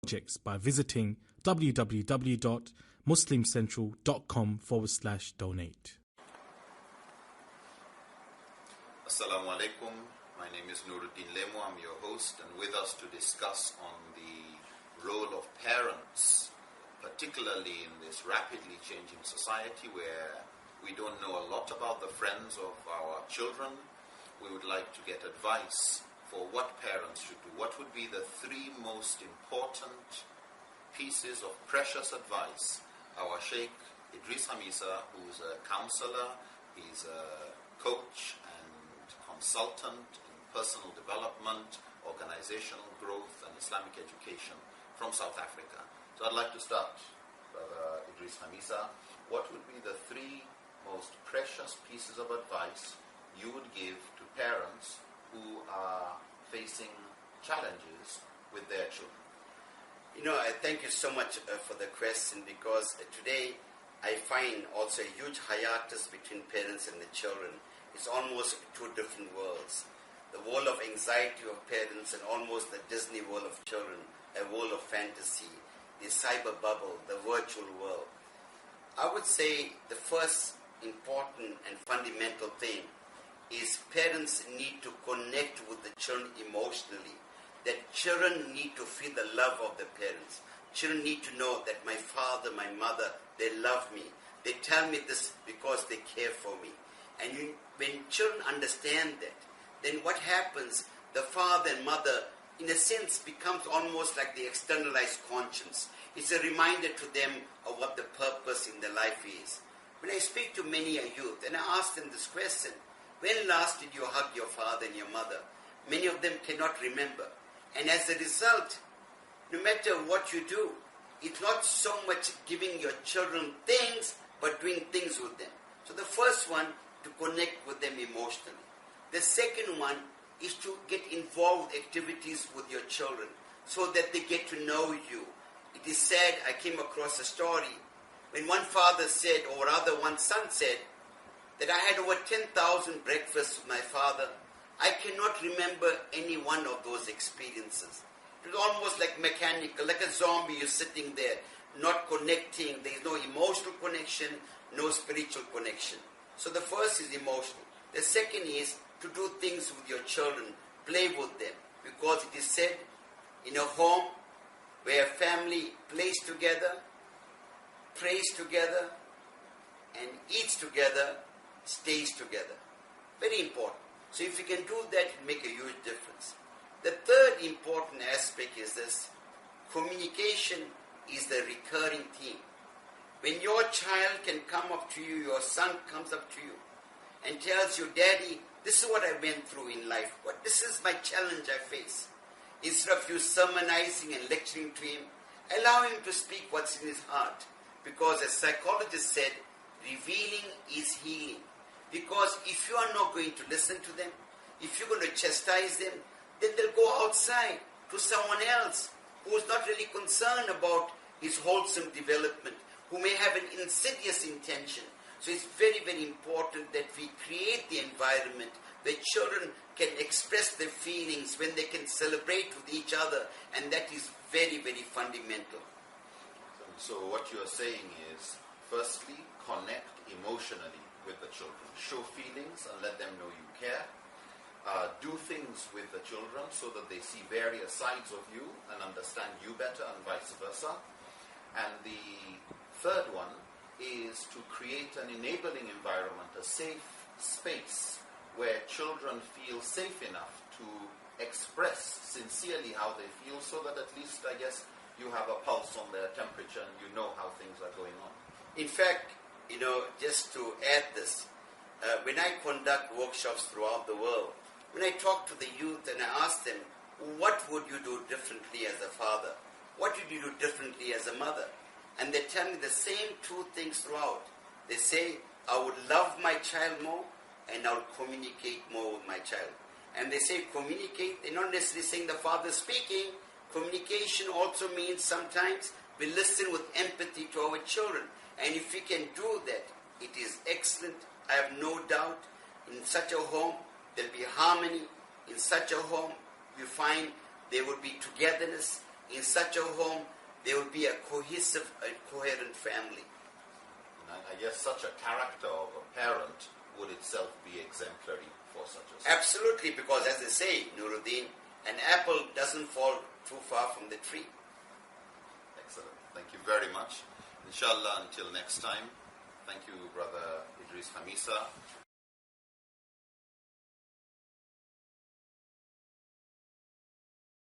projects by visiting www.muslimcentral.com/donate. Assalamu alaikum. My name is Nuruddin Lemo. I'm your host, and with us to discuss on the role of parents, particularly in this rapidly changing society where we don't know a lot about the friends of our children. We would like to get advice for what parents should do. What would be the three most important pieces of precious advice? Our Sheikh Edris Khamissa, who's a counselor, he's a coach and consultant in personal development, organizational growth and Islamic education from South Africa. So I'd like to start, Brother Edris Khamissa. What would be the three most precious pieces of advice you would give to parents who are facing challenges with their children? I thank you so much for the question, because today I find also a huge hiatus between parents and the children. It's almost two different worlds. The world of anxiety of parents and almost the Disney world of children, a world of fantasy, the cyber bubble, the virtual world. I would say the first important and fundamental thing is parents need to connect with the children emotionally. That children need to feel the love of the parents. Children need to know that my father, my mother, they love me. They tell me this because they care for me. And when children understand that, then what happens, the father and mother, in a sense, becomes almost like the externalized conscience. It's a reminder to them of what the purpose in their life is. When I speak to many a youth, and I ask them this question, when last did you hug your father and your mother? Many of them cannot remember. And as a result, no matter what you do, it's not so much giving your children things, but doing things with them. So the first one, to connect with them emotionally. The second one is to get involved with activities with your children so that they get to know you. It is said, I came across a story, when one father said, or rather one son said, that I had over 10,000 breakfasts with my father. I cannot remember any one of those experiences. It was almost like mechanical, like a zombie. You're sitting there, not connecting. There is no emotional connection, no spiritual connection. So the first is emotional. The second is to do things with your children, play with them. Because it is said, in a home where a family plays together, prays together, and eats together, stays together. Very important. So if you can do that, it will make a huge difference. The third important aspect is this. Communication is the recurring theme. When your child can come up to you, your son comes up to you and tells you, Daddy, this is what I went through in life. This is my challenge I face. Instead of you sermonizing and lecturing to him, allow him to speak what's in his heart. Because as psychologists said, revealing is healing. Because if you are not going to listen to them, if you're going to chastise them, then they'll go outside to someone else who is not really concerned about his wholesome development, who may have an insidious intention. So it's very, very important that we create the environment where children can express their feelings, when they can celebrate with each other, and that is very, very fundamental. So what you are saying is, firstly, connect emotionally with the children. Show feelings and let them know you care. Do things with the children so that they see various sides of you and understand you better, and vice versa. And the third one is to create an enabling environment, a safe space where children feel safe enough to express sincerely how they feel, so that at least, I guess, you have a pulse on their temperature and you know how things are going on. In fact, just to add this, when I conduct workshops throughout the world, when I talk to the youth and I ask them, what would you do differently as a father? What would you do differently as a mother? And they tell me the same two things throughout. They say, I would love my child more and I would communicate more with my child. And they say communicate, they're not necessarily saying the father speaking. Communication also means sometimes we listen with empathy to our children. And if we can do that, it is excellent. I have no doubt in such a home, there'll be harmony. In such a home, you find there would be togetherness. in such a home, there will be a cohesive, a coherent family. And I guess such a character of a parent would itself be exemplary for such a son. Absolutely, because as they say, Nuruddin, an apple doesn't fall too far from the tree. Excellent. Thank you very much. Inshallah, until next time. Thank you, Brother Edris Khamissa.